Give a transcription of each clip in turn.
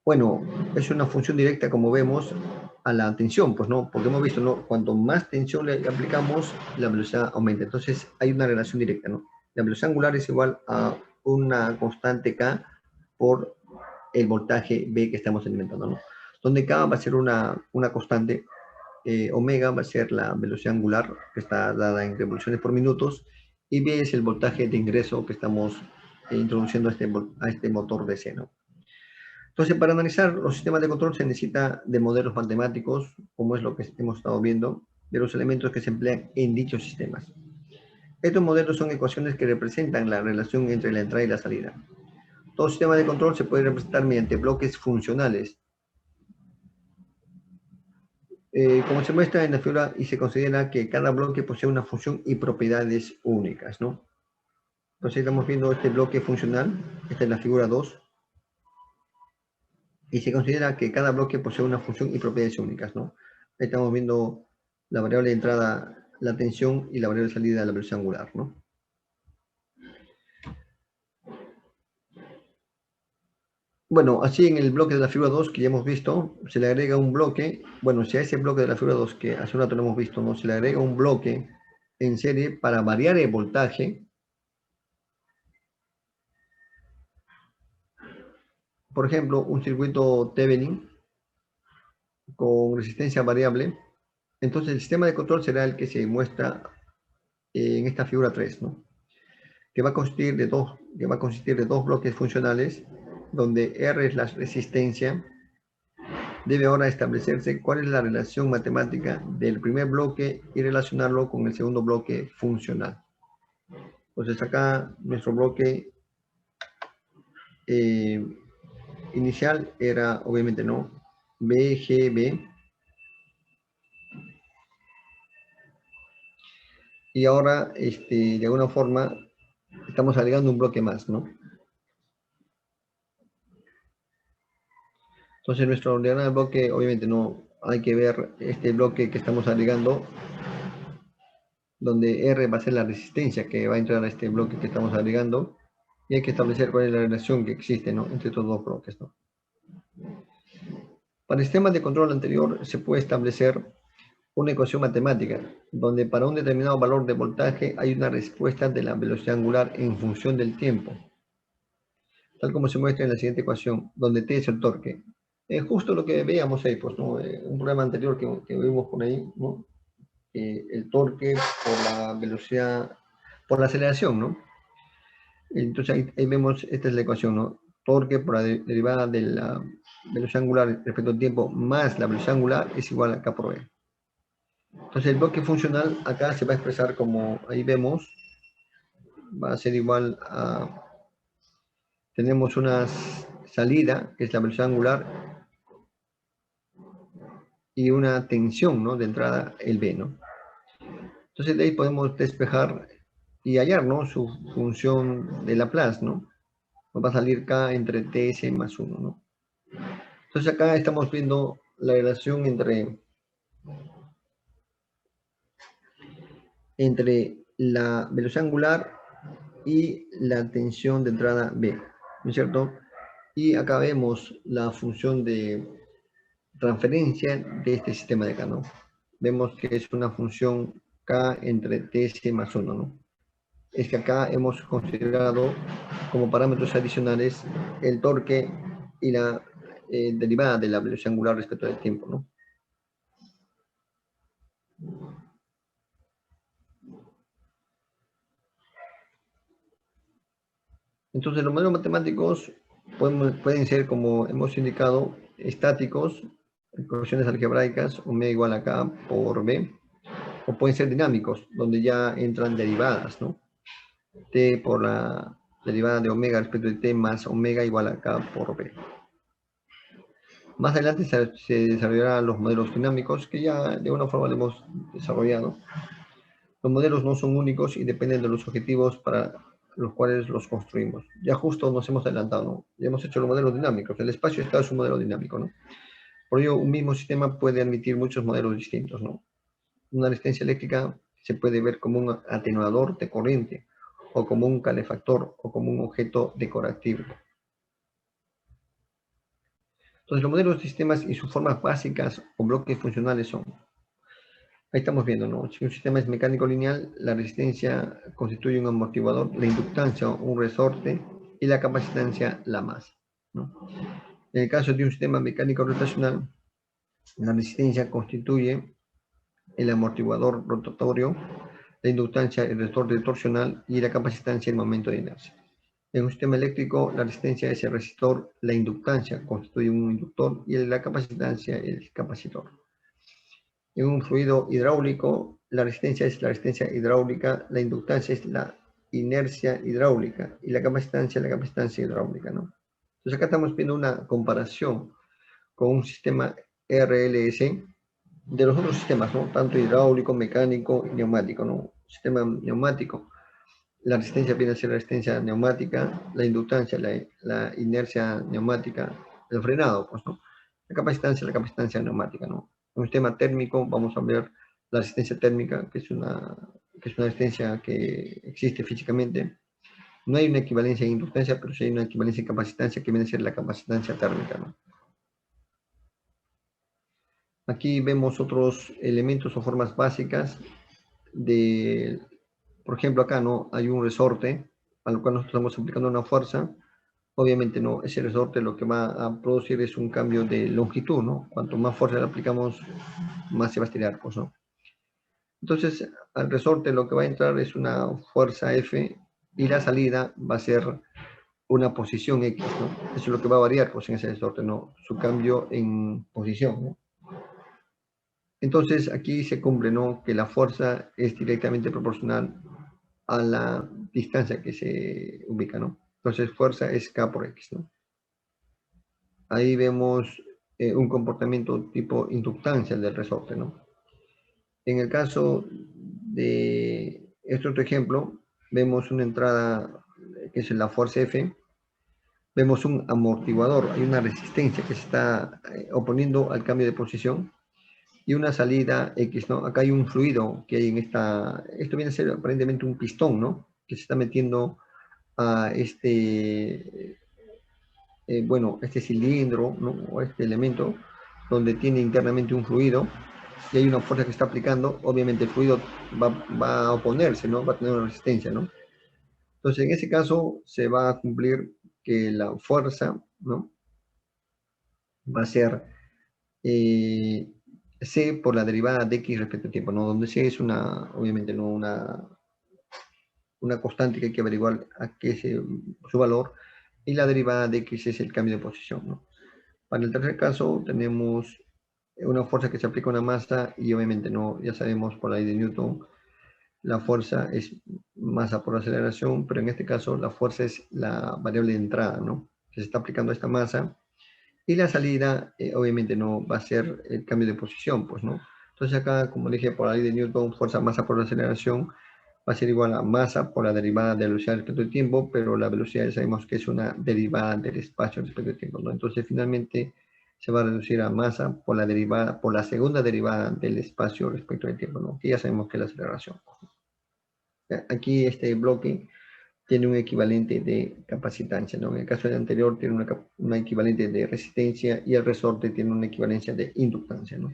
Bueno, es una función directa, como vemos, a la tensión, pues no, porque hemos visto, ¿no? Cuanto más tensión le aplicamos, la velocidad aumenta. Entonces, hay una relación directa, ¿no? La velocidad angular es igual a una constante K por el voltaje B que estamos alimentando, ¿no? Donde K va a ser una constante, omega va a ser la velocidad angular que está dada en revoluciones por minutos, y B es el voltaje de ingreso que estamos introduciendo a este motor DC, ¿no? Entonces, para analizar los sistemas de control se necesita de modelos matemáticos, como es lo que hemos estado viendo, de los elementos que se emplean en dichos sistemas. Estos modelos son ecuaciones que representan la relación entre la entrada y la salida. Todo sistema de control se puede representar mediante bloques funcionales, como se muestra en la figura, y se considera que cada bloque posee una función y propiedades únicas, ¿no? Entonces estamos viendo este bloque funcional, esta es la figura 2, y se considera que cada bloque posee una función y propiedades únicas, ¿no? Ahí estamos viendo la variable de entrada, la tensión, y la variable de salida, la velocidad angular, ¿no? Bueno, así en el bloque de la figura 2 que ya hemos visto, se le agrega un bloque, bueno, si a ese bloque de la figura 2 que hace un rato lo hemos visto, ¿no? Se le agrega un bloque en serie para variar el voltaje. Por ejemplo, un circuito Thevenin con resistencia variable. Entonces el sistema de control será el que se muestra en esta figura 3, ¿no? Que va a consistir de dos bloques funcionales, donde R es la resistencia. Debe ahora establecerse cuál es la relación matemática del primer bloque y relacionarlo con el segundo bloque funcional. Entonces acá nuestro bloque inicial era, obviamente, no, BGB, y ahora de alguna forma estamos agregando un bloque más, ¿no? Entonces nuestro diagrama de bloque, obviamente no hay que ver este bloque que estamos agregando, donde R va a ser la resistencia que va a entrar a este bloque que estamos agregando, y hay que establecer cuál es la relación que existe, ¿no?, entre estos dos bloques, ¿no? Para el sistema de control anterior se puede establecer una ecuación matemática, donde para un determinado valor de voltaje hay una respuesta de la velocidad angular en función del tiempo, tal como se muestra en la siguiente ecuación, donde T es el torque. Es justo lo que veíamos ahí, pues, ¿no? Un problema anterior que vimos por ahí, ¿no? El torque por la velocidad, por la aceleración, ¿no? Entonces ahí vemos, esta es la ecuación, ¿no? Torque por la derivada de la velocidad angular respecto al tiempo más la velocidad angular es igual a K por B. Entonces el bloque funcional acá se va a expresar como ahí vemos, va a ser igual a, tenemos una salida, que es la velocidad angular, y una tensión, ¿no?, de entrada, el B, ¿no? Entonces de ahí podemos despejar y hallar, ¿no?, su función de Laplace, ¿no? Nos va a salir K entre TS más 1, ¿no? Entonces acá estamos viendo la relación entre la velocidad angular y la tensión de entrada B, ¿no es cierto? Y acá vemos la función de transferencia de este sistema de acá, ¿no? Vemos que es una función K entre TS más 1, ¿no? Es que acá hemos considerado como parámetros adicionales el torque y la derivada de la velocidad angular respecto al tiempo, ¿no? Entonces los modelos matemáticos pueden ser, como hemos indicado, estáticos, ecuaciones algebraicas, omega igual a K por B, o pueden ser dinámicos, donde ya entran derivadas, ¿no? T por la derivada de omega respecto de T más omega igual a K por B. Más adelante se desarrollarán los modelos dinámicos, que ya de una forma lo hemos desarrollado. Los modelos no son únicos y dependen de los objetivos para los cuales los construimos. Ya justo nos hemos adelantado, ¿no? Ya hemos hecho los modelos dinámicos. El espacio-estado es un modelo dinámico, ¿no? Por ello, un mismo sistema puede admitir muchos modelos distintos, ¿no? Una resistencia eléctrica se puede ver como un atenuador de corriente, o como un calefactor, o como un objeto decorativo. Entonces, los modelos de sistemas y sus formas básicas o bloques funcionales son, ahí estamos viendo, ¿no? Si un sistema es mecánico lineal, la resistencia constituye un amortiguador, la inductancia un resorte y la capacitancia la masa, ¿no? En el caso de un sistema mecánico rotacional, la resistencia constituye el amortiguador rotatorio, la inductancia el resorte torsional y la capacitancia el momento de inercia. En un sistema eléctrico, la resistencia es el resistor, la inductancia constituye un inductor y la capacitancia el capacitor. En un fluido hidráulico, la resistencia es la resistencia hidráulica, la inductancia es la inercia hidráulica y la capacitancia hidráulica, ¿no? Entonces acá estamos viendo una comparación con un sistema RLS de los otros sistemas, ¿no? Tanto hidráulico, mecánico y neumático, ¿no? Sistema neumático, la resistencia viene a ser la resistencia neumática, la inductancia, la inercia neumática, el frenado, pues, ¿no? La capacitancia neumática, ¿no? En un sistema térmico vamos a ver la resistencia térmica, que es una resistencia que existe físicamente. No hay una equivalencia en inductancia, pero sí hay una equivalencia en capacitancia, que viene a ser la capacitancia térmica, ¿no? Aquí vemos otros elementos o formas básicas de, por ejemplo, acá, ¿no? Hay un resorte al cual nosotros estamos aplicando una fuerza. Obviamente, ¿no? Ese resorte lo que va a producir es un cambio de longitud, ¿no? Cuanto más fuerza le aplicamos, más se va a estirar, pues, ¿no? Entonces, al resorte lo que va a entrar es una fuerza F y la salida va a ser una posición X, ¿no? Eso es lo que va a variar, pues, en ese resorte, ¿no? Su cambio en posición, ¿no? Entonces, aquí se cumple, ¿no? Que la fuerza es directamente proporcional a la distancia que se ubica, ¿no? Entonces, fuerza es K por X, ¿no? Ahí vemos un comportamiento tipo inductancia del resorte, ¿no? En el caso de este otro ejemplo, vemos una entrada que es la fuerza F, vemos un amortiguador, hay una resistencia que se está oponiendo al cambio de posición y una salida X, ¿no? Acá hay un fluido que hay en esto viene a ser aparentemente un pistón, ¿no? Que se está metiendo a bueno, este cilindro, ¿no? O este elemento donde tiene internamente un fluido y hay una fuerza que está aplicando, obviamente el fluido va a oponerse, ¿no? Va a tener una resistencia, ¿no? Entonces, en ese caso se va a cumplir que la fuerza, ¿no? Va a ser C por la derivada de X respecto al tiempo, ¿no? Donde C es obviamente, no una constante que hay que averiguar a qué es su valor, y la derivada de X es el cambio de posición, ¿no? Para el tercer caso tenemos una fuerza que se aplica a una masa y obviamente no, ya sabemos por la ley de Newton, la fuerza es masa por aceleración, pero en este caso la fuerza es la variable de entrada, ¿no? Que se está aplicando a esta masa y la salida obviamente no va a ser el cambio de posición, pues, ¿no? Entonces acá, como dije, por la ley de Newton, fuerza masa por aceleración va a ser igual a masa por la derivada de la velocidad respecto al tiempo, pero la velocidad ya sabemos que es una derivada del espacio respecto al tiempo, ¿no? Entonces finalmente se va a reducir a masa por la derivada, por la segunda derivada del espacio respecto al tiempo, ¿no? Que ya sabemos que es la aceleración. Aquí este bloque tiene un equivalente de capacitancia, ¿no? En el caso del anterior tiene una equivalente de resistencia y el resorte tiene una equivalencia de inductancia, ¿no?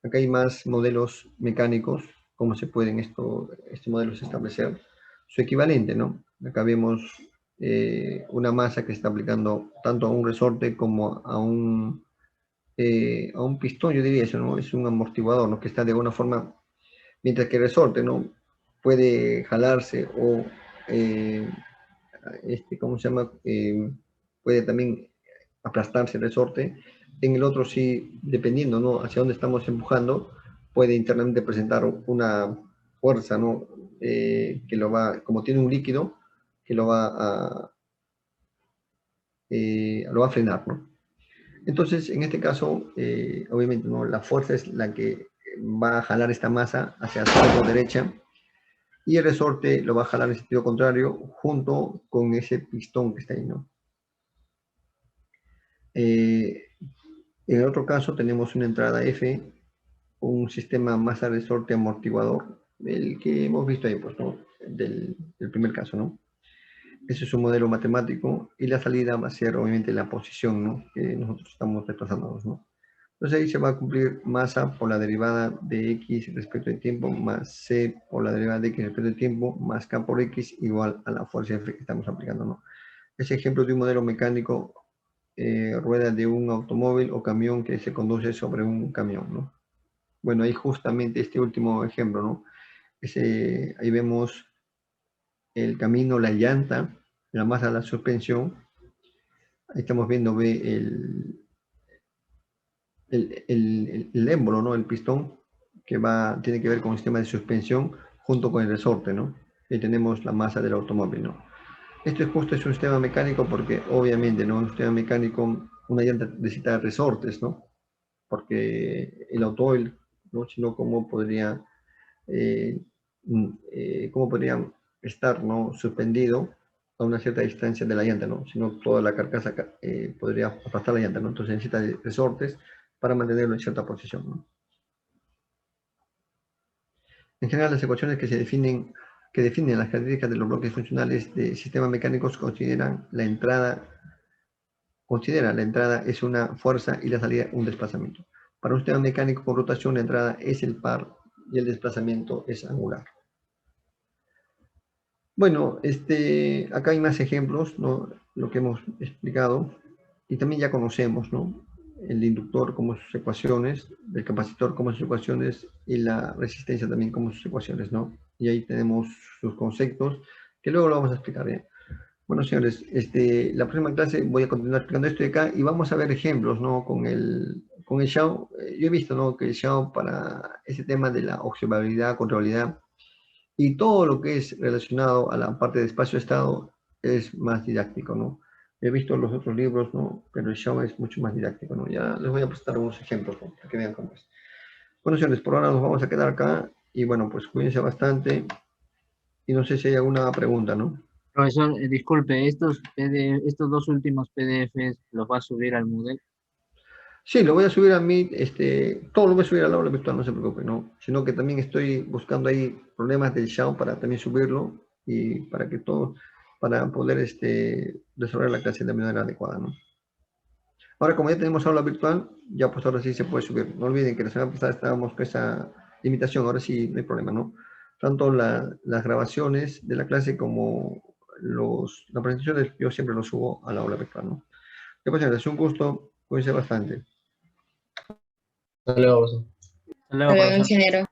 Acá hay más modelos mecánicos, cómo se pueden estos modelos establecer su equivalente, ¿no? Acá vemos una masa que está aplicando tanto a un resorte como a un pistón, yo diría eso, ¿no? Es un amortiguador, ¿no? Que está de alguna forma, mientras que el resorte, ¿no? Puede jalarse o, ¿cómo se llama? Puede también aplastarse el resorte. En el otro sí, dependiendo, ¿no? Hacia dónde estamos empujando, puede internamente presentar una fuerza, ¿no? Que lo va, como tiene un líquido, que lo va a frenar, ¿no? Entonces, en este caso, obviamente, ¿no? La fuerza es la que va a jalar esta masa hacia la derecha y el resorte lo va a jalar en sentido contrario junto con ese pistón que está ahí, ¿no? En el otro caso tenemos una entrada F, un sistema masa resorte amortiguador, el que hemos visto ahí, pues, ¿no? Del primer caso, ¿no? Ese es un modelo matemático y la salida va a ser obviamente la posición, ¿no? Que nosotros estamos desplazándonos, ¿no? Entonces ahí se va a cumplir masa por la derivada de x respecto al tiempo más c por la derivada de x respecto al tiempo más k por x igual a la fuerza F que estamos aplicando, ¿no? Ese ejemplo de un modelo mecánico, rueda de un automóvil o camión que se conduce sobre un camión, ¿no? Bueno, ahí justamente este último ejemplo, ¿no? Ahí vemos el camino, la llanta, la masa de la suspensión. Ahí estamos viendo el émbolo, ¿no? El pistón que tiene que ver con el sistema de suspensión junto con el resorte, ¿no? Ahí tenemos la masa del automóvil, ¿no? Esto es un sistema mecánico porque obviamente, ¿no? Un sistema mecánico, una llanta necesita resortes, ¿no? Porque el automóvil, ¿no? Si no, eh, cómo podría estar, ¿no? Suspendido a una cierta distancia de la llanta, ¿no? Si no, toda la carcasa podría aplastar la llanta, ¿no? Entonces necesita resortes para mantenerlo en cierta posición, ¿no? En general, las ecuaciones que definen las características de los bloques funcionales de sistemas mecánicos consideran la entrada es una fuerza y la salida un desplazamiento. Para un sistema mecánico con rotación, la entrada es el par y el desplazamiento es angular. Bueno, acá hay más ejemplos, ¿no? Lo que hemos explicado, y también ya conocemos, ¿no? El inductor como sus ecuaciones, el capacitor como sus ecuaciones, y la resistencia también como sus ecuaciones, ¿no? Y ahí tenemos sus conceptos, que luego lo vamos a explicar bien. Bueno, señores, la próxima clase voy a continuar explicando esto de acá, y vamos a ver ejemplos, ¿no? Con el Xiao, yo he visto, ¿no? Que el Xiao para ese tema de la observabilidad, controlabilidad, y todo lo que es relacionado a la parte de espacio-estado es más didáctico, ¿no? He visto los otros libros, ¿no? Pero el Xiao es mucho más didáctico, ¿no? Ya les voy a presentar unos ejemplos, ¿no? Para que vean cómo es. Bueno, señores, por ahora nos vamos a quedar acá. Y bueno, pues cuídense bastante. Y no sé si hay alguna pregunta, ¿no? Profesor, disculpe, estos dos últimos PDFs los va a subir al Moodle. Sí, lo voy a subir a mí, todo lo voy a subir al aula virtual, no se preocupe, ¿no? Sino que también estoy buscando ahí problemas del Xiao para también subirlo y para poder desarrollar la clase de manera adecuada, ¿no? Ahora, como ya tenemos aula virtual, ya pues ahora sí se puede subir. No olviden que la semana pasada estábamos con esa limitación, ahora sí no hay problema, ¿no? Tanto las grabaciones de la clase como las presentaciones, yo siempre los subo a la aula virtual, ¿no? Ya pues, señores, es un gusto, cuídense bastante. Hasta luego, profesor. Hasta luego, Hasta luego, profesor. ingeniero.